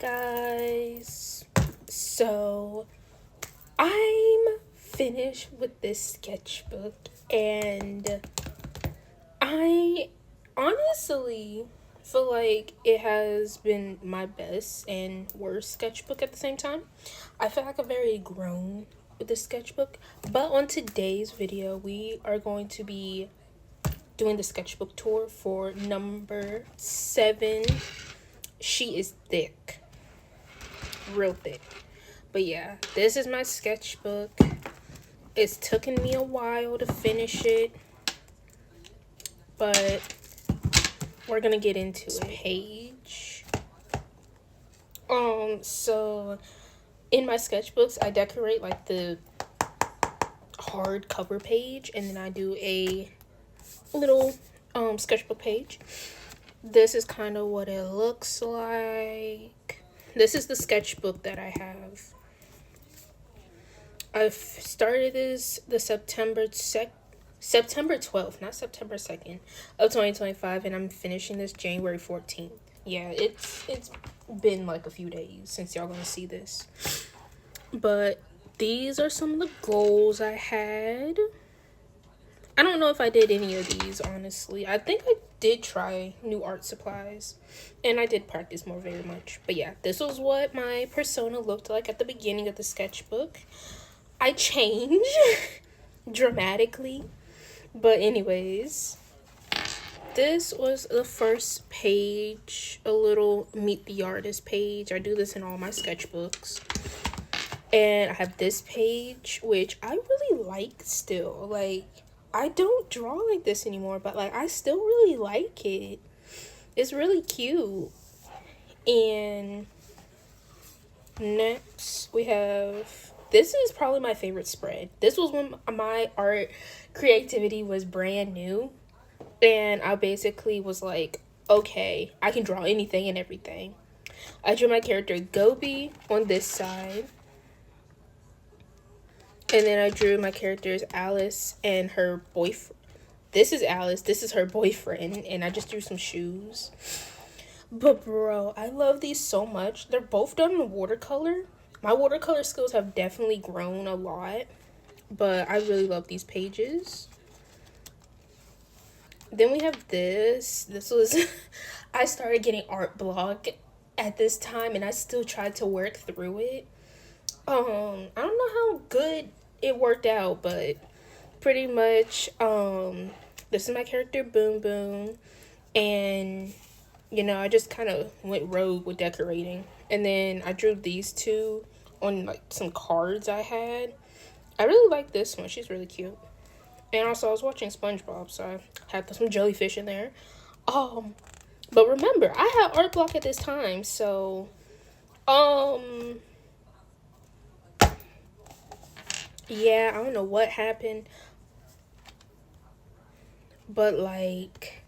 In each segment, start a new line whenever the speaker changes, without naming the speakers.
Guys, so I'm finished with this sketchbook and I honestly feel like it has been my best and worst sketchbook at the same time. I feel like I've very grown with this sketchbook, but on today's video we are going to be doing the sketchbook tour for number 7. She is thick, real thick. But yeah, this is my sketchbook. It's taken me a while to finish it, but we're gonna get into it. Page. So in my sketchbooks, I decorate like the hard cover page, and then I do a little sketchbook page. This is kind of what it looks like. This is the sketchbook that I have. I've started this the September 12th, not September 2nd of 2025, and I'm finishing this January 14th. Yeah, it's been like a few days since y'all gonna see this. But these are some of the goals I had. I don't know if I did any of these, honestly. I think I did try new art supplies, and I did practice more very much. But yeah, this was what my persona looked like at the beginning of the sketchbook. I changed dramatically, but anyways, this was the first page, a little meet the artist page. I do this in all my sketchbooks. And I have this page, which I really like still. Like, I don't draw like this anymore, but like I still really like it. It's really cute. And next we have, this is probably my favorite spread. This was when my art creativity was brand new, and I basically was like, okay, I can draw anything and everything. I drew my character Gobi on this side, and then I drew my characters Alice and her boyfriend. This is Alice, this is her boyfriend, and I just drew some shoes. But bro, I love these so much. They're both done in watercolor. My watercolor skills have definitely grown a lot, but I really love these pages. Then we have this. This was, I started getting art block at this time, and I still tried to work through it. I don't know how good it worked out, but pretty much, this is my character Boom Boom, and you know, I just kind of went rogue with decorating. And then I drew these two on like some cards I had. I really like this one. She's really cute. And also I was watching SpongeBob, so I had some jellyfish in there. But remember, I had art block at this time, so yeah, I don't know what happened, but like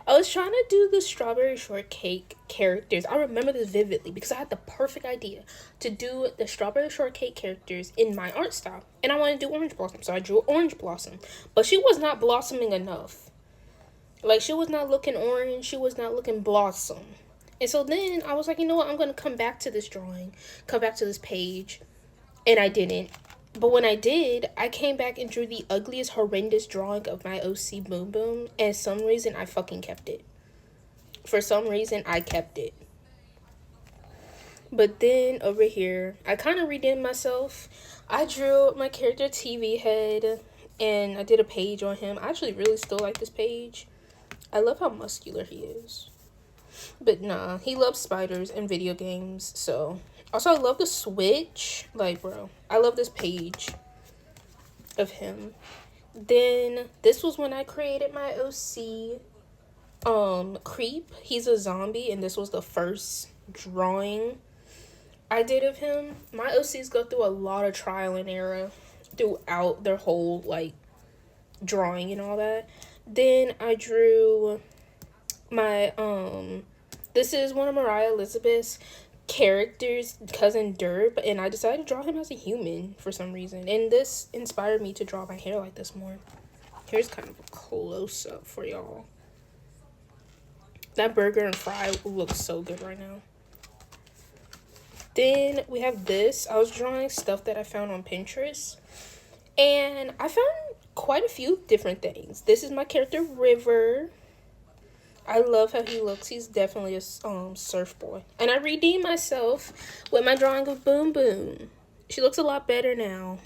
I was trying to do the strawberry shortcake characters. I remember this vividly because I had the perfect idea to do the strawberry shortcake characters in my art style. And I wanted to do orange blossom, so I drew orange blossom. But she was not blossoming enough. Like, she was not looking orange. She was not looking blossom. And so then I was like, you know what? I'm going to come back to this drawing, come back to this page. And I didn't. But when I did, I came back and drew the ugliest, horrendous drawing of my OC Boom Boom. And some reason, I fucking kept it. For some reason, I kept it. But then over here, I kind of redeemed myself. I drew my character TV Head, and I did a page on him. I actually really still like this page. I love how muscular he is. But nah, he loves spiders and video games, so... Also, I love the Switch. Like, bro, I love this page of him. Then, this was when I created my OC, Creep. He's a zombie, and this was the first drawing I did of him. My OCs go through a lot of trial and error throughout their whole, like, drawing and all that. Then, I drew my, this is one of Mariah Elizabeth's character's cousin Derb, and I decided to draw him as a human for some reason, and this inspired me to draw my hair like this more. Here's kind of a close-up for y'all. That burger and fry looks so good right now. Then we have this. I was drawing stuff that I found on Pinterest. And I found quite a few different things. This is my character, River. I love how he looks. He's definitely a surf boy. And I redeemed myself with my drawing of Boom Boom. She looks a lot better now.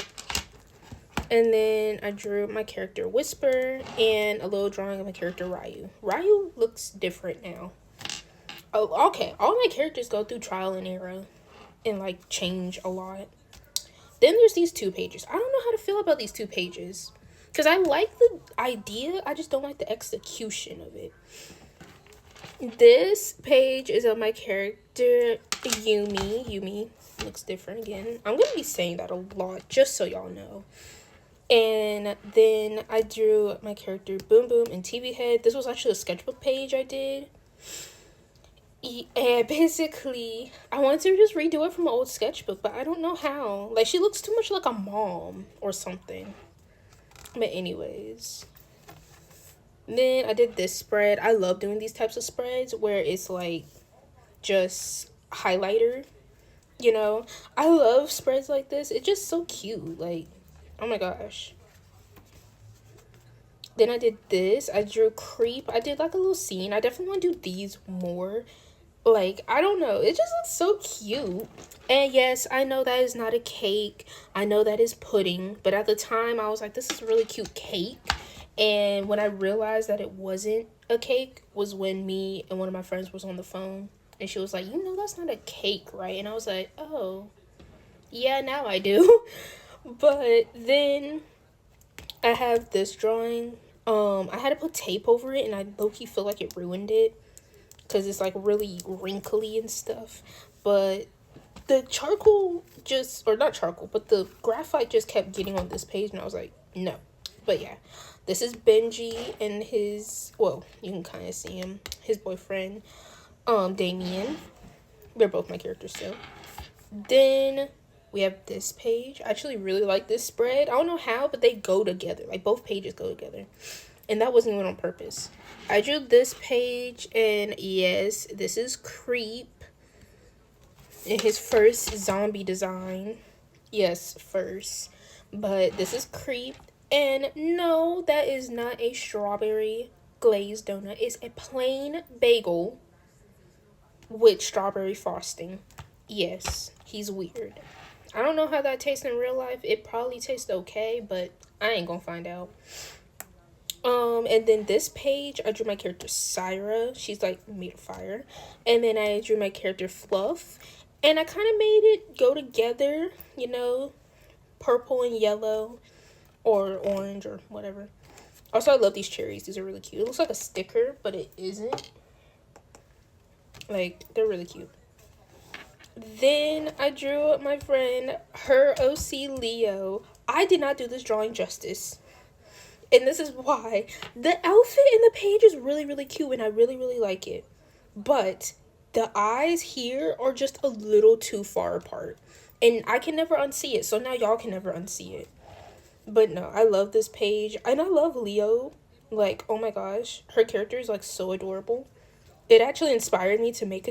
And then I drew my character, Whisper, and a little drawing of my character, Ryu. Ryu looks different now. Oh, okay. All my characters go through trial and error and, like, change a lot. Then there's these 2 pages. I don't know how to feel about these 2 pages. Because I like the idea. I just don't like the execution of it. This page is of my character, Yumi. Yumi looks different again. I'm going to be saying that a lot, just so y'all know. And then I drew my character, Boom Boom, and TV Head. This was actually a sketchbook page I did. And basically, I wanted to just redo it from an old sketchbook, but I don't know how. Like, she looks too much like a mom or something. But anyways. Then I did this spread. I love doing these types of spreads where it's, like, just highlighter. You know? I love spreads like this. It's just so cute. Like, oh my gosh. Then I did this. I drew Creep. I did, like, a little scene. I definitely want to do these more. Like, I don't know. It just looks so cute. And yes, I know that is not a cake. I know that is pudding. But at the time, I was like, this is a really cute cake. And when I realized that it wasn't a cake was when me and one of my friends was on the phone. And she was like, you know that's not a cake, right? And I was like, oh, yeah, now I do. But then I have this drawing. I had to put tape over it, and I low-key feel like it ruined it. Because it's, like, really wrinkly and stuff. But the charcoal just, or not charcoal, but the graphite just kept getting on this page. And I was like, no. But, yeah. This is Benji and his, well, you can kind of see him. His boyfriend, Damien. They're both my characters still. Then we have this page. I actually really like this spread. I don't know how, but they go together. Like, both pages go together. And that wasn't even on purpose. I drew this page, and yes, this is Creep. In his first zombie design. Yes, first. But this is Creep. And no, that is not a strawberry glazed donut. It's a plain bagel with strawberry frosting. Yes, he's weird. I don't know how that tastes in real life. It probably tastes okay, but I ain't gonna find out. And then this page, I drew my character Syra. She's, like, made of fire. And then I drew my character Fluff. And I kind of made it go together, you know, purple and yellow. Or orange or whatever. Also, I love these cherries. These are really cute. It looks like a sticker, but it isn't. Like, they're really cute. Then I drew my friend, her OC Leo. I did not do this drawing justice. And this is why. The outfit in the page is really, really cute, and I really, really like it. But the eyes here are just a little too far apart. And I can never unsee it, so now y'all can never unsee it. But no, I love this page. And I love Leo. Like, oh my gosh. Her character is, like, so adorable. It actually inspired me to make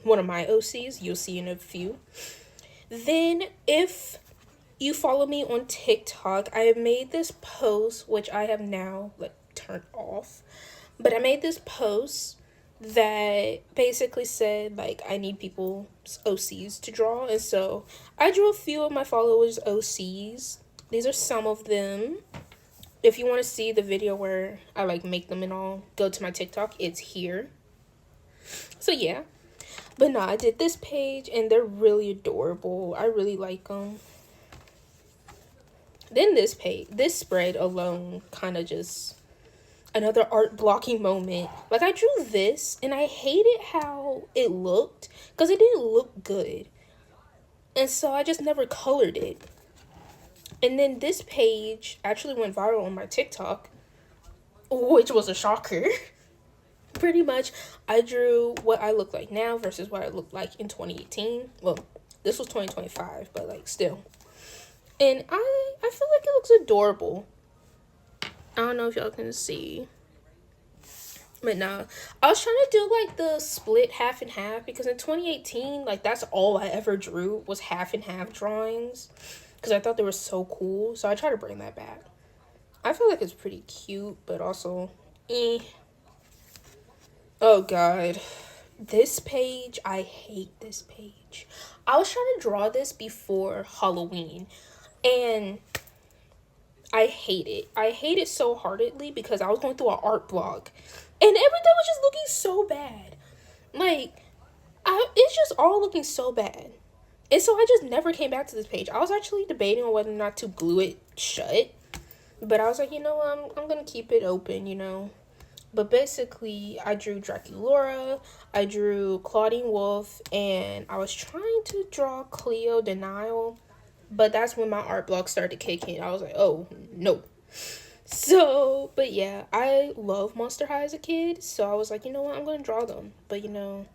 one of my OCs. You'll see in a few. Then, if you follow me on TikTok, I have made this post, which I have now, like, turned off. But I made this post that basically said, like, I need people's OCs to draw. And so, I drew a few of my followers' OCs. These are some of them. If you want to see the video where I, like, make them and all, go to my TikTok. It's here. So, yeah. But no, I did this page, and they're really adorable. I really like them. Then this page, this spread alone, kind of just another art blocking moment. Like, I drew this, and I hated how it looked, because it didn't look good. And so I just never colored it. And then this page actually went viral on my TikTok, which was a shocker. Pretty much, I drew what I look like now versus what I looked like in 2018. Well, this was 2025, but, like, still. And I feel like it looks adorable. I don't know if y'all can see. But nah, I was trying to do like the split half and half because in 2018, like that's all I ever drew was half and half drawings because I thought they were so cool. So I try to bring that back. I feel like it's pretty cute, but also, eh. Oh god, this page, I hate this page. I was trying to draw this before Halloween, and I hate it. I hate it so heartedly because I was going through an art blog, and everything was just looking so bad. Like, it's just all looking so bad. And so I just never came back to this page. I was actually debating on whether or not to glue it shut. But I was like, you know what, I'm going to keep it open, you know. But basically, I drew Draculaura, I drew Claudine Wolf, and I was trying to draw Cleo Denial. But that's when my art block started kicking. I was like, oh, no. So, but yeah, I love Monster High as a kid. So I was like, you know what, I'm going to draw them. But, you know,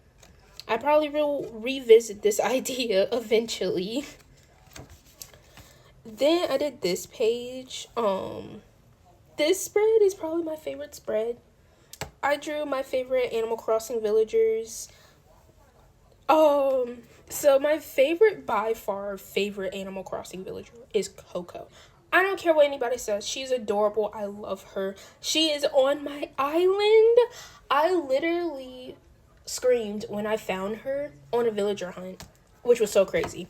I probably will revisit this idea eventually. Then I did this page. This spread is probably my favorite spread. I drew my favorite Animal Crossing villagers. So my favorite, by far, favorite Animal Crossing villager is Coco. I don't care what anybody says. She's adorable. I love her. She is on my island. I literally screamed when I found her on a villager hunt, which was so crazy.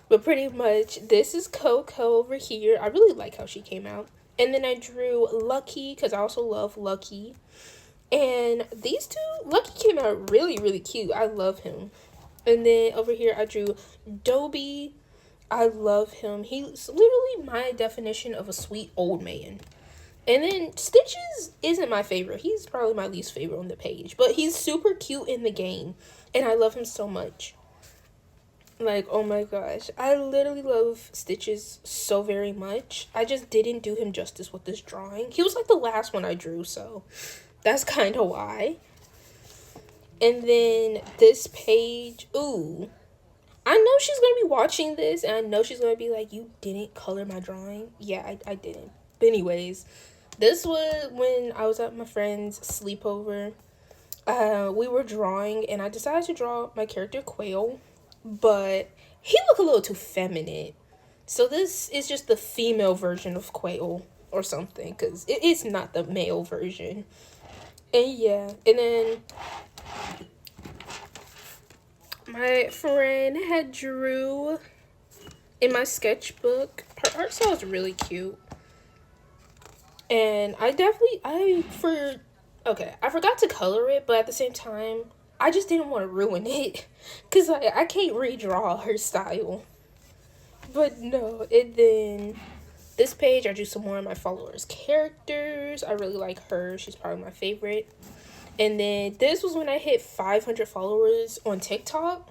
But pretty much, this is Coco over here. I really like how she came out. And then I drew Lucky, because I also love Lucky. And these two, Lucky came out really, really cute. I love him. And then over here, I drew Dobie. I love him. He's literally my definition of a sweet old man. And then Stitches isn't my favorite. He's probably my least favorite on the page. But he's super cute in the game. And I love him so much. Like, oh my gosh. I literally love Stitches so very much. I just didn't do him justice with this drawing. He was like the last one I drew, so that's kind of why. And then this page, ooh. I know she's going to be watching this, and I know she's going to be like, you didn't color my drawing. Yeah, I didn't. But anyways, this was when I was at my friend's sleepover. We were drawing, and I decided to draw my character Quail, but he looked a little too feminine. So this is just the female version of Quail or something, because it is not the male version. And yeah, and then my friend had drew in my sketchbook. Her art style is really cute. And I forgot to color it, but at the same time, I just didn't want to ruin it. Because I can't redraw her style. But no, and then this page, I drew some more of my followers' characters. I really like her. She's probably my favorite. And then this was when I hit 500 followers on TikTok.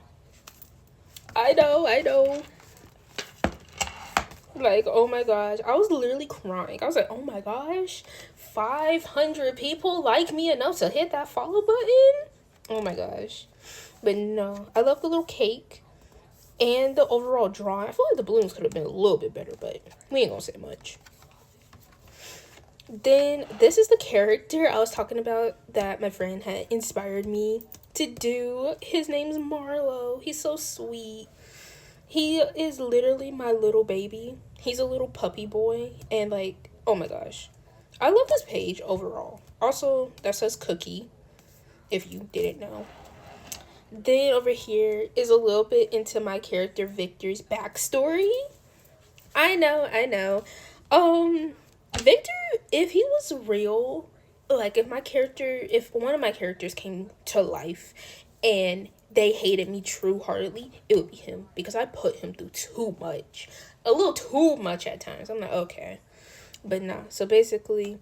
I know. Like, oh my gosh. I was literally crying. I was like, oh my gosh. 500 people like me enough to hit that follow button? Oh my gosh. But no. I love the little cake. And the overall drawing. I feel like the balloons could have been a little bit better, but we ain't gonna say much. Then this is the character I was talking about that my friend had inspired me to do. His name's Marlo. He's so sweet. He is literally my little baby. He's a little puppy boy. And like, oh my gosh. I love this page overall. Also, that says Cookie, if you didn't know. Then over here is a little bit into my character Victor's backstory. I know. Victor, if he was real, like if one of my characters came to life and they hated me true-heartedly, it would be him, because I put him through too much. A little too much at times. I'm like, okay. But nah, so basically,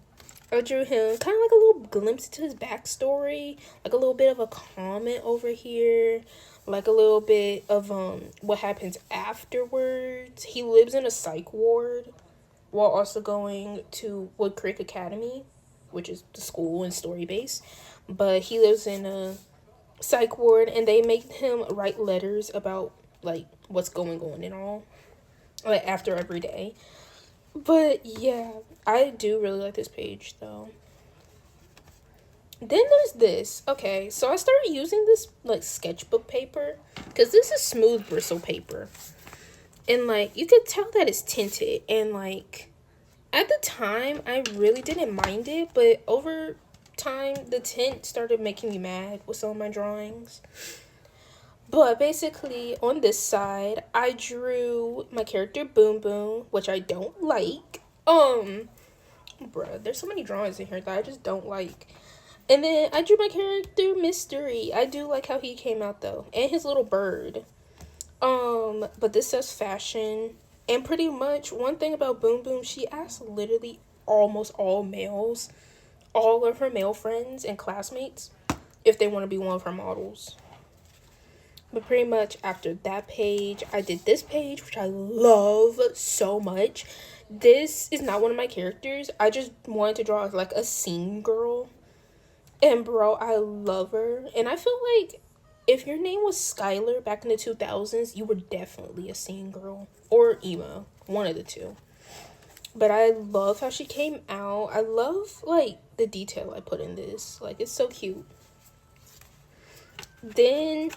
I drew him kind of like a little glimpse into his backstory, like a little bit of a comment over here, like a little bit of what happens afterwards. He lives in a psych ward while also going to Wood Creek Academy, which is the school and story base. But he lives in a psych ward, and they make him write letters about like what's going on and all, like after every day. But yeah, I do really like this page though. Then there's this. Okay, so I started using this like sketchbook paper because this is smooth bristle paper, and like you could tell that it's tinted, and like at the time I really didn't mind it, but over time the tint started making me mad with some of my drawings. But basically on this side I drew my character Boom Boom, which I don't like. Bruh, there's so many drawings in here that I just don't like. And then I drew my character Mystery. I do like how he came out though, and his little bird. But this says fashion, and pretty much one thing about Boom Boom, she asks literally almost all males, all of her male friends and classmates, if they want to be one of her models. But pretty much after that page, I did this page, which I love so much. This is not one of my characters. I just wanted to draw like a scene girl. And bro, I love her. And I feel like if your name was Skylar back in the 2000s, you were definitely a scene girl. Or emo. One of the two. But I love how she came out. I love like the detail I put in this. Like, it's so cute. Then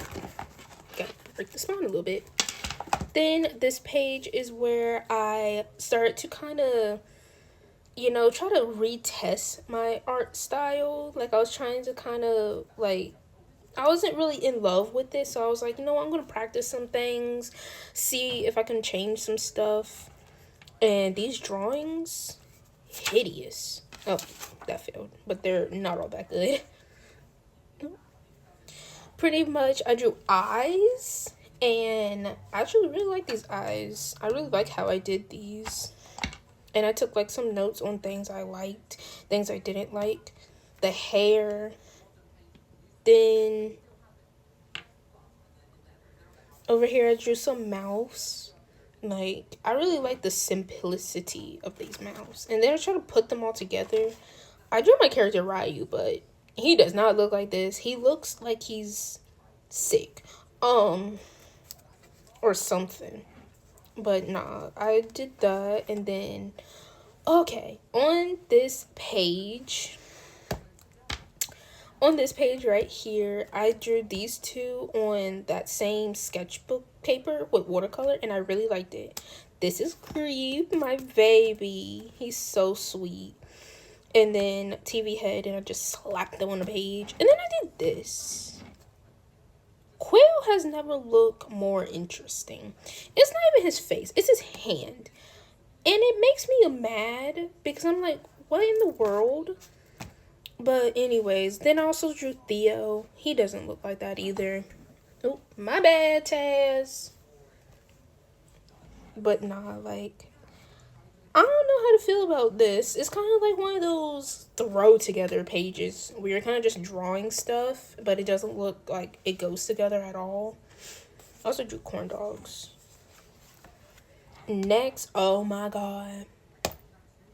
gotta break the spine a little bit. Then this page is where I start to kind of, you know, try to retest my art style. Like, I was trying to kind of like, I wasn't really in love with it, so I was like, you know, I'm gonna practice some things, see if I can change some stuff. And these drawings, hideous. Oh, that failed, but they're not all that good. Pretty much I drew eyes, and I actually really like these eyes. I really like how I did these, and I took like some notes on things I liked, things I didn't like, the hair. Then over here I drew some mouths. Like, I really like the simplicity of these mouths, and then I try to put them all together. I drew my character Ryu, but he does not look like this. He looks like he's sick. Or something. But nah, I did that. And then, okay, on this page right here, I drew these two on that same sketchbook paper with watercolor, and I really liked it. This is Creep, my baby. He's so sweet. And then TV head, and I just slapped them on the page. And then I did this. Quill has never looked more interesting. It's not even his face, it's his hand. And it makes me mad because I'm like, what in the world? But anyways, then I also drew Theo. He doesn't look like that either. Oh, my bad, Taz. But nah, like, I don't know how to feel about this. It's kind of like one of those throw together pages where you're kind of just drawing stuff, but it doesn't look like it goes together at all. I also drew corn dogs. Next, oh my god,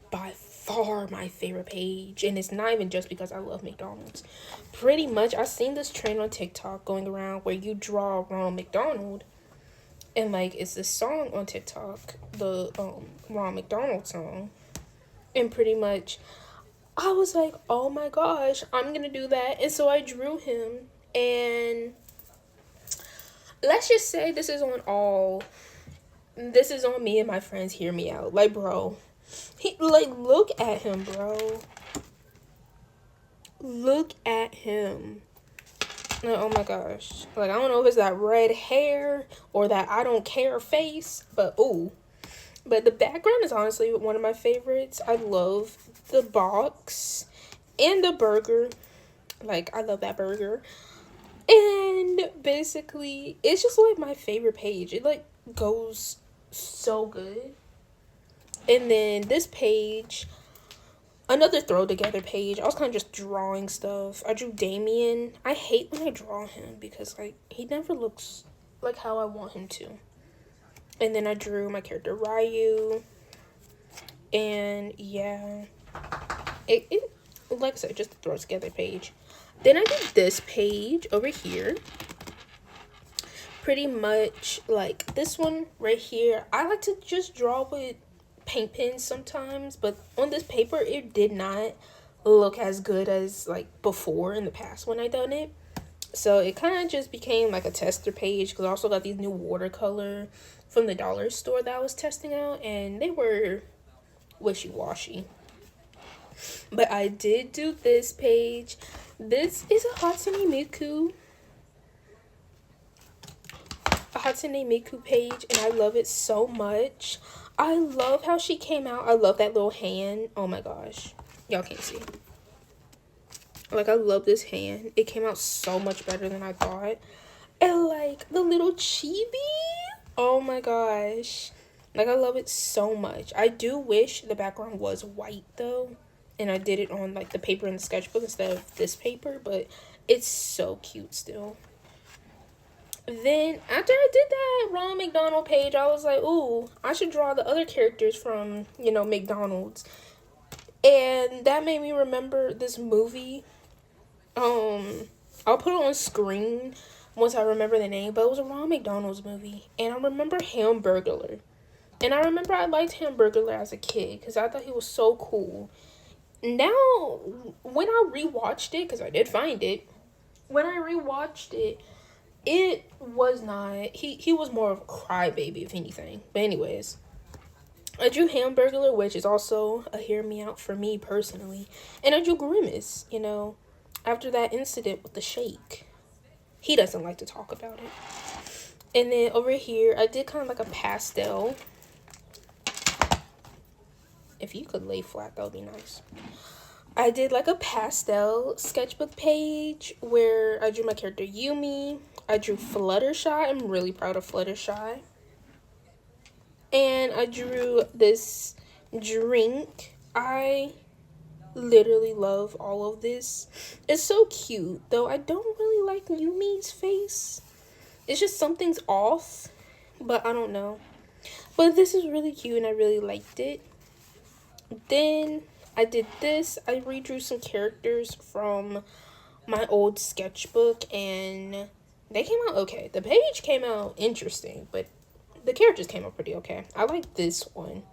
by far my favorite page, and it's not even just because I love McDonald's. Pretty much, I've seen this trend on TikTok going around where you draw Ronald McDonald, and like, it's this song on TikTok, the Ronald McDonald song, and pretty much I was like, oh my gosh, I'm gonna do that. And so I drew him, and let's just say this is on me and my friends. Hear me out. Like, bro, he, like, look at him, bro. Look at him. Like, oh my gosh. Like, I don't know if it's that red hair or that I don't care face, but ooh. But the background is honestly one of my favorites. I love the box and the burger. Like, I love that burger. And basically, it's just like my favorite page. It like goes so good. And then this page, another throw together page. I was kind of just drawing stuff. I drew Damien. I hate when I draw him because like he never looks like how I want him to. And then I drew my character Ryu. And yeah, it like I said, just a throw together page. Then I did this page over here. Pretty much like this one right here. I like to just draw with paint pens sometimes, but on this paper it did not look as good as like before in the past when I done it. So it kind of just became like a tester page, because I also got these new watercolor from the dollar store that I was testing out, and they were wishy-washy. But I did do this page. This is a Hatsune Miku page, and I love it so much. I love how she came out. I love that little hand. Oh my gosh. Y'all can't see. Like, I love this hand. It came out so much better than I thought. And like the little chibi. Oh my gosh. Like, I love it so much. I do wish the background was white though, and I did it on like the paper in the sketchbook instead of this paper, but it's so cute still. Then after I did that Ronald McDonald page, I was like, ooh, I should draw the other characters from, you know, McDonald's. And that made me remember this movie. I'll put it on screen once I remember the name, but it was a Ronald McDonald's movie. And I remember Hamburglar. And I remember I liked Hamburglar as a kid because I thought he was so cool. Now, when I rewatched it, because I did find it, when I rewatched it, it was not, he was more of a crybaby, if anything. But anyways, I drew Hamburglar, which is also a hear me out for me personally. And I drew Grimace, you know, after that incident with the shake. He doesn't like to talk about it. And then over here, I did kind of like a pastel. If you could lay flat, that would be nice. I did like a pastel sketchbook page where I drew my character Yumi. I drew Fluttershy. I'm really proud of Fluttershy. And I drew this drink. I literally love all of this. It's so cute, though I don't really like Yumi's face. It's just something's off, but I don't know. But this is really cute and I really liked it. Then I did this. I redrew some characters from my old sketchbook and they came out okay. The page came out interesting, but the characters came out pretty okay. I like this one.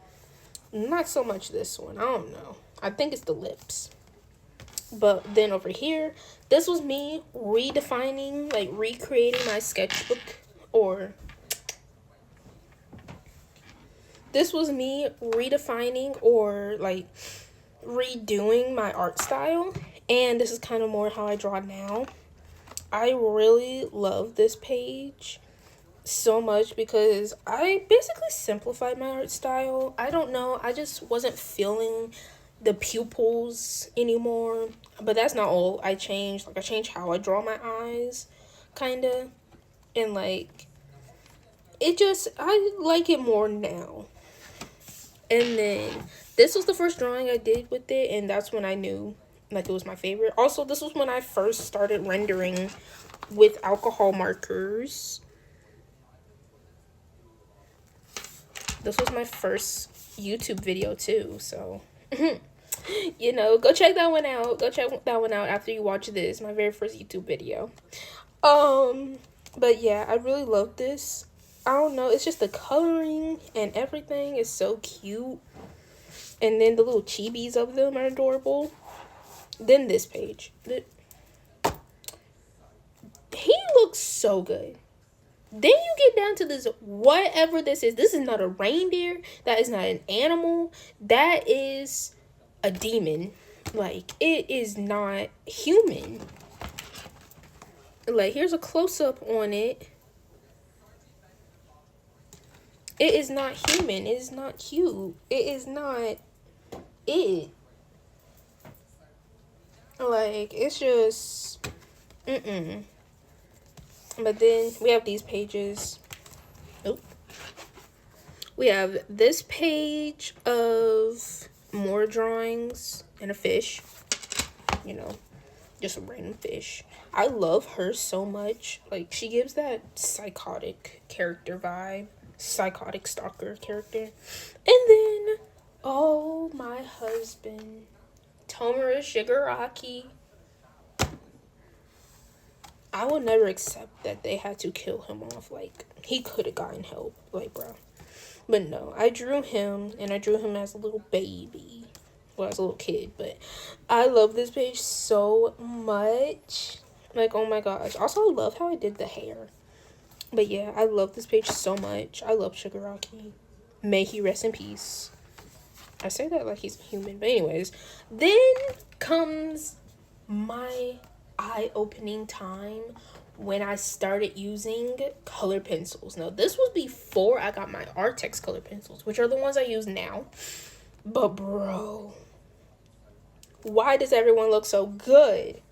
Not so much this one. I don't know. I think it's the lips. But then over here, this was me redefining, like recreating my sketchbook, or this was me redefining or like redoing my art style. And this is kind of more how I draw now. I really love this page so much because I basically simplified my art style. I don't know, I just wasn't feeling the pupils anymore, but that's not all. I changed, like I changed how I draw my eyes kind of, and like it just, I like it more now. And then this was the first drawing I did with it, and that's when I knew like it was my favorite. Also, this was when I first started rendering with alcohol markers. This was my first YouTube video too, so you know, go check that one out. Go check that one out after you watch this, my very first YouTube video. But yeah, I really love this. I don't know, it's just the coloring and everything is so cute. And then the little chibis of them are adorable. Then this page. He looks so good. Then you get down to this, whatever this is. This is not a reindeer. That is not an animal. That is a demon. Like, it is not human. Like, here's a close-up on it. It is not human. It is not cute. It is not it. Like, it's just, But then we have these pages. Oh. We have this page of more drawings and a fish. You know, just a random fish. I love her so much. Like, she gives that psychotic character vibe. Psychotic stalker character. And then, oh, my husband, Tomura Shigaraki. I will never accept that they had to kill him off. Like, he could have gotten help. Like, bro. But no, I drew him, and I drew him as a little baby. well, as a little kid, but I love this page so much. Like, oh my gosh. Also, I love how I did the hair. But yeah, I love this page so much. I love Shigaraki. May he rest in peace. I say that like he's human, but anyways. Then comes my eye-opening time when I started using color pencils. Now, this was before I got my Artex color pencils, which are the ones I use now. But bro, why does everyone look so good?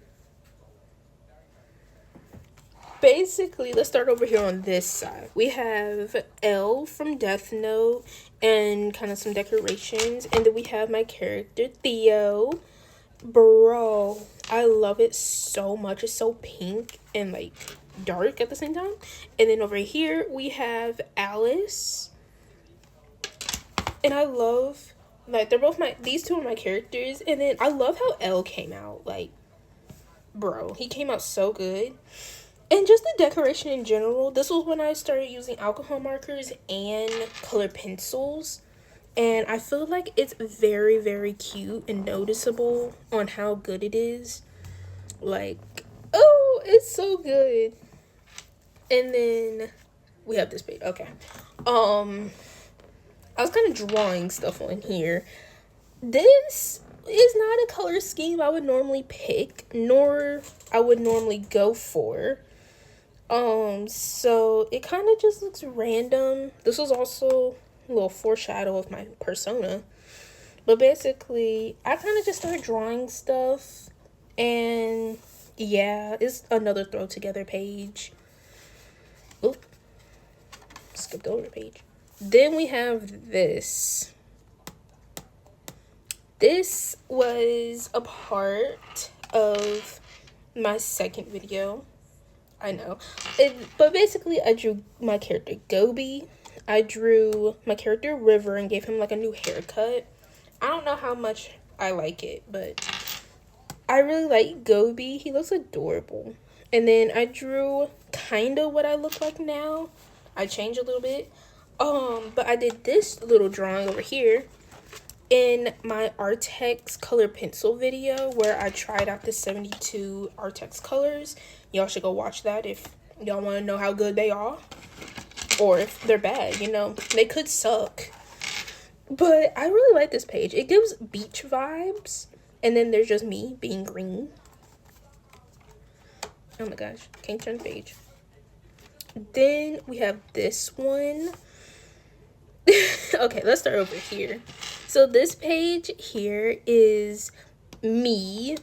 Basically, let's start over here on this side. We have L from Death Note and kind of some decorations. And then we have my character, Theo. Bro, I love it so much. It's so pink and like dark at the same time. And then over here, we have Alice. And I love, like, they're both these two are my characters. And then I love how L came out. Like, bro, he came out so good. And just the decoration in general. This was when I started using alcohol markers and color pencils. And I feel like it's very, very cute and noticeable on how good it is. Like, oh, it's so good. And then we have this page. Okay. I was kind of drawing stuff on here. This is not a color scheme I would normally pick, nor I would normally go for. So it kind of just looks random. This was also a little foreshadow of my persona. But basically, I kind of just started drawing stuff. And yeah, it's another throw together page. Oop. Skipped over a page. Then we have this. This was a part of my second video. I know. But basically, I drew my character Gobi. I drew my character River and gave him like a new haircut. I don't know how much I like it, but I really like Gobi. He looks adorable. And then I drew kind of what I look like now. I changed a little bit. But I did this little drawing over here in my Artex color pencil video where I tried out the 72 Artex colors. Y'all should go watch that if y'all want to know how good they are. Or if they're bad, you know. They could suck. But I really like this page. It gives beach vibes. And then there's just me being green. Oh my gosh. Can't turn the page. Then we have this one. Okay, let's start over here. So this page here is me.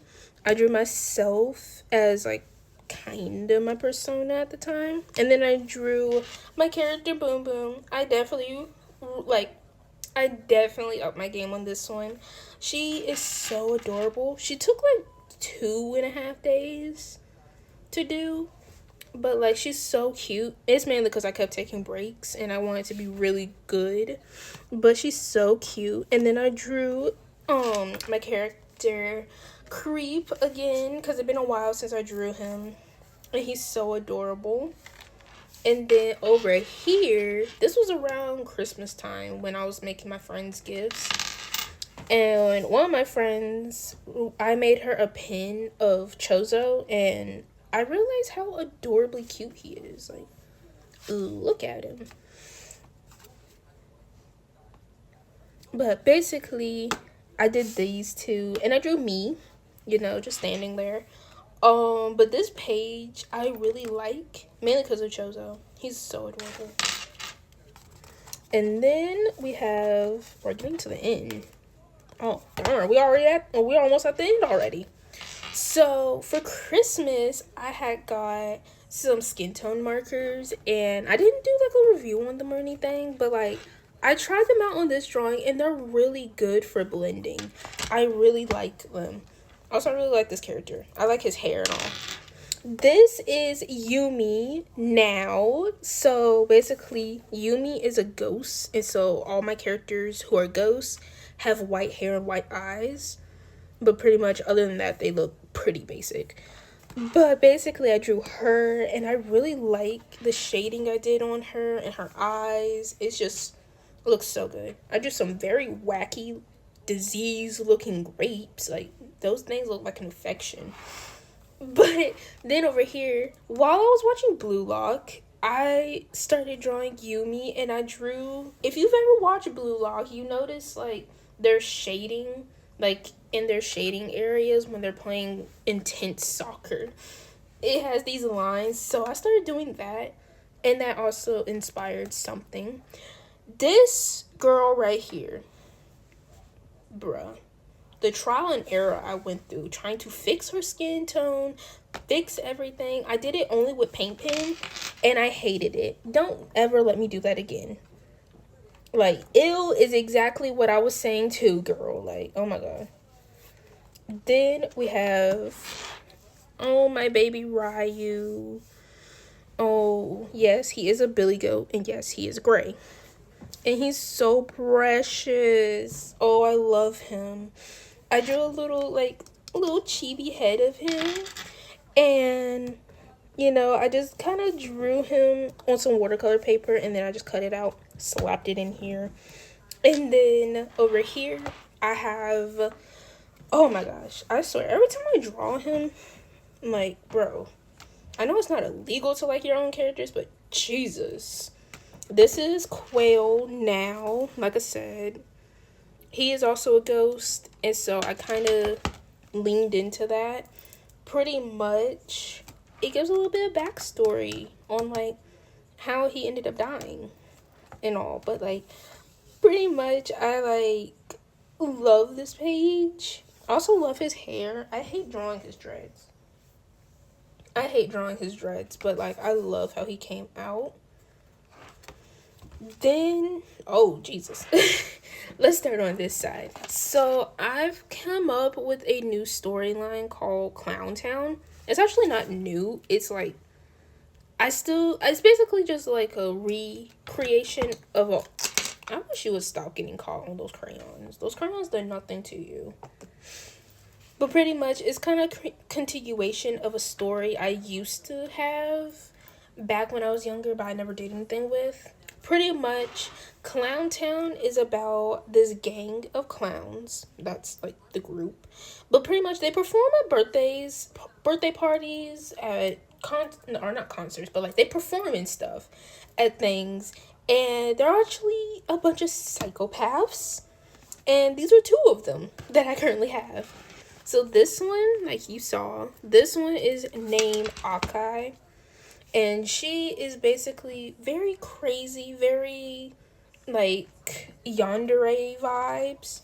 I drew myself as like kind of my persona at the time. And then I drew my character Boom Boom. I definitely upped my game on this one. She is so adorable. She took like 2.5 days to do. But like, she's so cute. It's mainly because I kept taking breaks and I wanted to be really good. But she's so cute. And then I drew my character Creep again, because it's been a while since I drew him. And he's so adorable. And then over here, this was around Christmas time when I was making my friends gifts. And one of my friends, I made her a pin of Chozo, and I realized how adorably cute he is. Like, look at him. But basically, I did these two, and I drew me, you know, just standing there. But this page I really like, mainly because of Chozo. He's so adorable. And then we're getting to the end. Oh, darn, we're almost at the end already. So for Christmas, I had got some skin tone markers, and I didn't do like a review on them or anything, but like I tried them out on this drawing, and they're really good for blending. I really like them. Also, I really like this character. I like his hair and all. This is Yumi now. So basically, Yumi is a ghost, and so all my characters who are ghosts have white hair and white eyes. But pretty much other than that, they look pretty basic. But basically, I drew her, and I really like the shading I did on her and her eyes. It looks so good. I drew some very wacky disease looking grapes. Like, those things look like an infection. But then over here, while I was watching Blue Lock, I started drawing Yumi, and I drew. If you've ever watched Blue Lock, you notice like their shading, like in their shading areas when they're playing intense soccer. It has these lines, so I started doing that, and that also inspired something. This girl right here, bruh, the trial and error I went through trying to fix her skin tone, fix everything. I did it only with paint pen, and I hated it. Don't ever let me do that again. Like, ill is exactly what I was saying too, girl. Like, oh my god. Then we have, oh, my baby Ryu. Oh, yes, he is a billy goat, and yes, he is gray. And he's so precious. Oh, I love him. I drew a little chibi head of him, and I just kind of drew him on some watercolor paper, and then I just cut it out, slapped it in here. And then over here I have, oh my gosh, I swear every time I draw him, I'm like, bro, I know it's not illegal to like your own characters, but Jesus. This is Quail now, like I said. He is also a ghost, and so I kind of leaned into that. Pretty much, it gives a little bit of backstory on, like, how he ended up dying and all. But, like, pretty much, I, like, love this page. I also love his hair. I hate drawing his dreads. But, like, I love how he came out. Then, oh, Jesus. Let's start on this side. So, I've come up with a new storyline called Clown Town. It's actually not new. It's like, it's basically just like a recreation of a, I wish you would stop getting caught on those crayons. Those crayons did nothing to you. But pretty much, it's kind of continuation of a story I used to have back when I was younger, but I never did anything with. Pretty much, Clown Town is about this gang of clowns. That's, like, the group. But pretty much, they perform at birthday parties, at not concerts, but, like, they perform and stuff at things. And they're actually a bunch of psychopaths. And these are two of them that I currently have. So this one, like you saw, this one is named Akai. And she is basically very crazy, very, like, yandere vibes.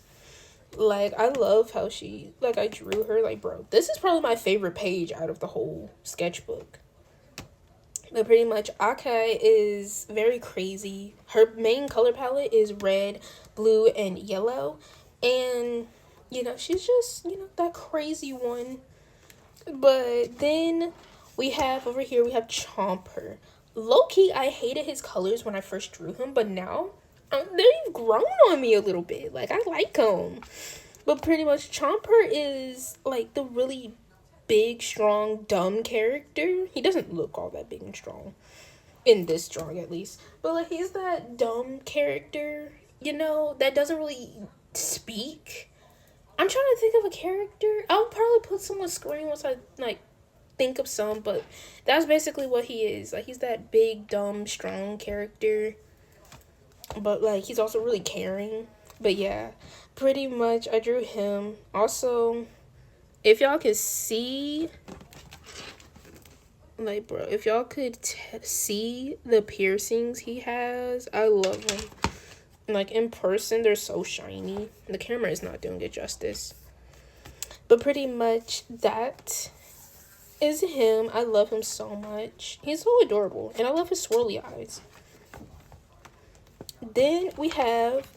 Like, I love how I drew her. Like, bro, this is probably my favorite page out of the whole sketchbook. But pretty much, Akai is very crazy. Her main color palette is red, blue, and yellow. And, she's just, that crazy one. But then we have Chomper. Low-key, I hated his colors when I first drew him, but now they've grown on me a little bit. Like, I like them. But pretty much, Chomper is, like, the really big, strong, dumb character. He doesn't look all that big and strong. In this drawing, at least. But, like, he's that dumb character, that doesn't really speak. I'm trying to think of a character. I'll probably put some on screen once I, like, think of some, but that's basically what he is. Like, he's that big, dumb, strong character, but, like, he's also really caring. But yeah, pretty much I drew him. Also, if y'all could see, like, bro, if y'all could see the piercings he has, I love them. Like, in person, they're so shiny. The camera is not doing it justice. But pretty much that is him. I love him so much. He's so adorable. And I love his swirly eyes. Then we have,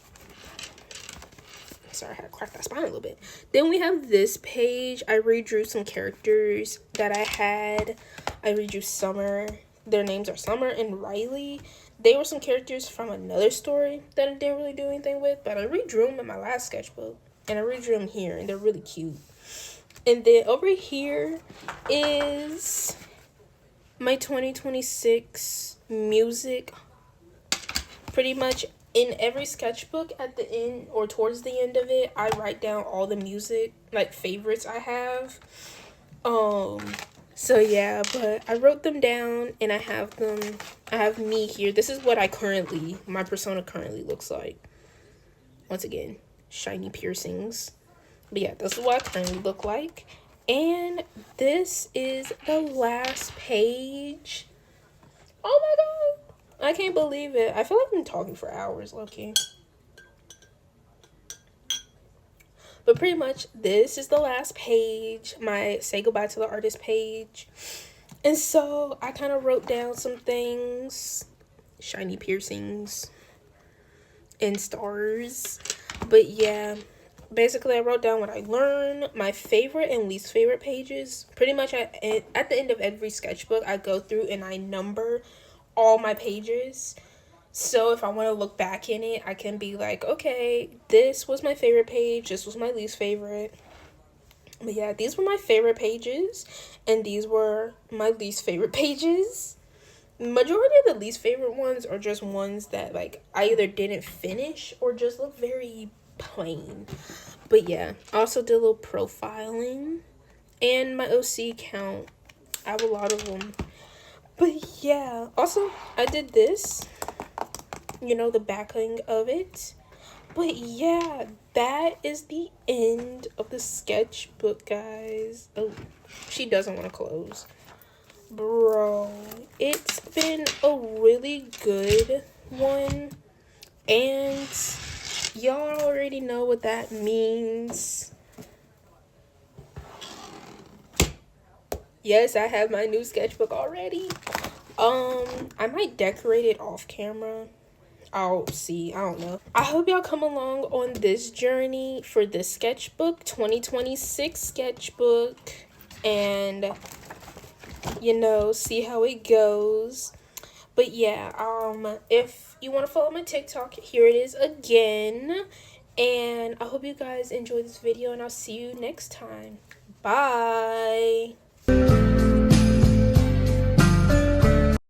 sorry, I had to crack that spine a little bit. Then we have this page. I redrew some characters that I had. I redrew Summer. Their names are Summer and Riley. They were some characters from another story that I didn't really do anything with, but I redrew them in my last sketchbook. And I redrew them here, and they're really cute. And then over here is my 2026 music. Pretty much in every sketchbook at the end or towards the end of it, I write down all the music, like favorites I have. So yeah, but I wrote them down and I have me here. This is what my persona currently looks like. Once again, shiny piercings. But yeah, this is what I currently look like. And this is the last page. Oh my god. I can't believe it. I feel like I'm talking for hours, low-key. But pretty much, this is the last page. My say goodbye to the artist page. And so, I kind of wrote down some things. Shiny piercings. And stars. But yeah, basically I wrote down what I learned, my favorite and least favorite pages. Pretty much at the end of every sketchbook, I go through and I number all my pages. So if I want to look back in it, I can be like, okay, this was my favorite page, this was my least favorite. But yeah, these were my favorite pages, and these were my least favorite pages. Majority of the least favorite ones are just ones that like I either didn't finish or just look very plain. But yeah, I also did a little profiling and my OC count. I have a lot of them. But yeah, also I did this, you know, the backing of it. But yeah, that is the end of the sketchbook, guys. Oh, she doesn't want to close. Bro, it's been a really good one, and y'all already know what that means. Yes, I have my new sketchbook already. I might decorate it off camera. I'll see. I don't know. I hope y'all come along on this journey for the sketchbook 2026 sketchbook, and you know, see how it goes. But yeah, if you want to follow my TikTok, here it is again. And I hope you guys enjoyed this video, and I'll see you next time. Bye.